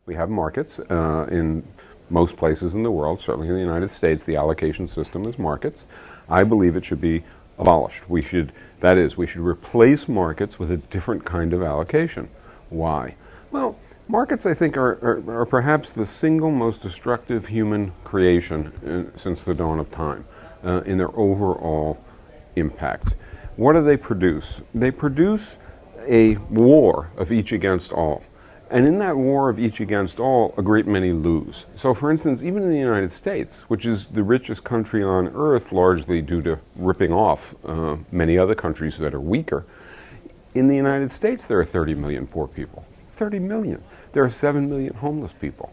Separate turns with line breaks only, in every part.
We have markets in most places in the world. Certainly in the United States, the allocation system is markets. I believe it should be abolished. We should replace markets with a different kind of allocation. Why? Well, markets, I think, are perhaps the single most destructive human creation since the dawn of time in their overall impact. What do they produce? They produce a war of each against all. And in that war of each against all, a great many lose. So, for instance, even in the United States, which is the richest country on earth, largely due to ripping off many other countries that are weaker, in the United States there are 30 million poor people. 30 million. There are 7 million homeless people.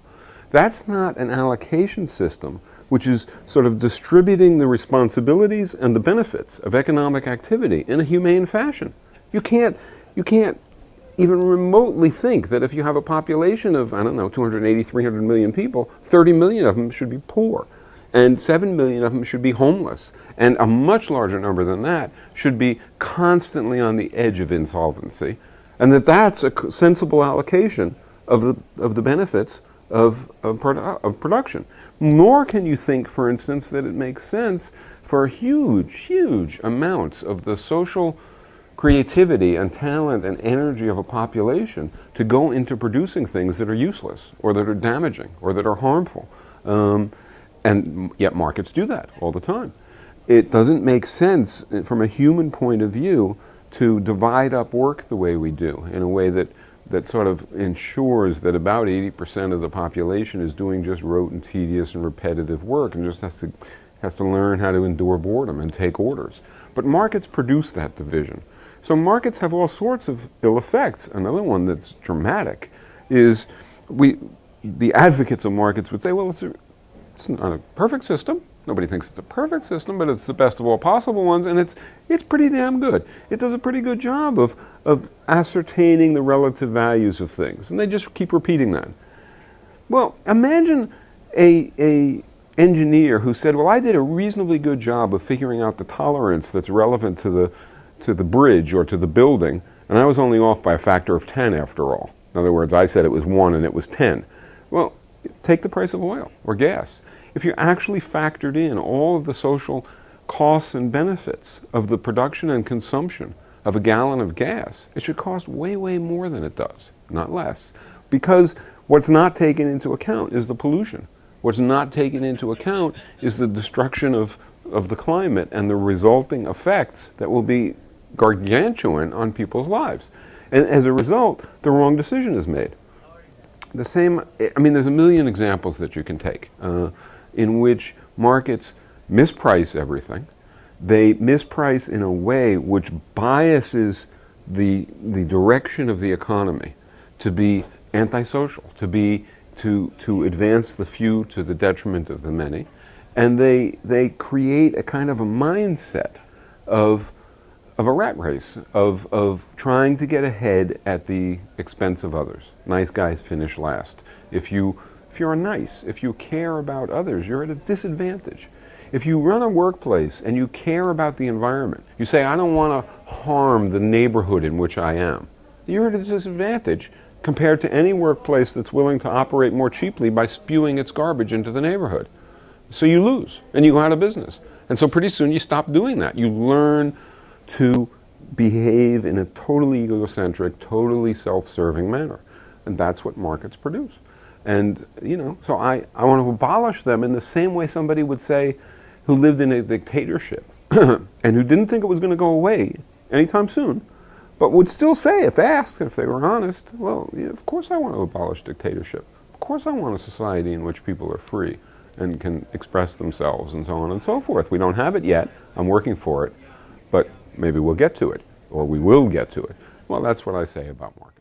That's not an allocation system which is sort of distributing the responsibilities and the benefits of economic activity in a humane fashion. You can't even remotely think that if you have a population of, 280, 300 million people, 30 million of them should be poor, and 7 million of them should be homeless, and a much larger number than that should be constantly on the edge of insolvency, and that's a sensible allocation of the benefits of production. Nor can you think, for instance, that it makes sense for huge amounts of the social creativity and talent and energy of a population to go into producing things that are useless or that are damaging or that are harmful. And yet markets do that all the time. It doesn't make sense from a human point of view to divide up work the way we do, in a way that sort of ensures that about 80% of the population is doing just rote and tedious and repetitive work and just has to learn how to endure boredom and take orders. But markets produce that division. So markets have all sorts of ill effects. Another one that's dramatic is the advocates of markets would say, well, it's not a perfect system. Nobody thinks it's a perfect system, but it's the best of all possible ones, and it's pretty damn good. It does a pretty good job of ascertaining the relative values of things, and they just keep repeating that. Well, imagine a engineer who said, well, I did a reasonably good job of figuring out the tolerance that's relevant to the bridge or to the building, and I was only off by a factor of 10 after all. In other words, I said it was 1 and it was 10. Well, take the price of oil or gas. If you actually factored in all of the social costs and benefits of the production and consumption of a gallon of gas, it should cost way more than it does, not less. Because what's not taken into account is the pollution. What's not taken into account is the destruction of the climate and the resulting effects that will be gargantuan on people's lives. And as a result, the wrong decision is made. There's a million examples that you can take in which markets misprice everything. They misprice in a way which biases the direction of the economy to be antisocial, to advance the few to the detriment of the many. And they create a kind of a mindset of a rat race, of trying to get ahead at the expense of others. Nice guys finish last. If you're nice, if you care about others, you're at a disadvantage. If you run a workplace and you care about the environment, you say, I don't want to harm the neighborhood in which I am, you're at a disadvantage compared to any workplace that's willing to operate more cheaply by spewing its garbage into the neighborhood. So you lose, and you go out of business. And so pretty soon you stop doing that. You learn to behave in a totally egocentric, totally self-serving manner. And that's what markets produce. And, so I want to abolish them in the same way somebody would say who lived in a dictatorship and who didn't think it was going to go away anytime soon, but would still say, if asked, if they were honest, well, yeah, of course I want to abolish dictatorship. Of course I want a society in which people are free and can express themselves and so on and so forth. We don't have it yet. I'm working for it. But maybe we'll get to it, or we will get to it. Well, that's what I say about markets.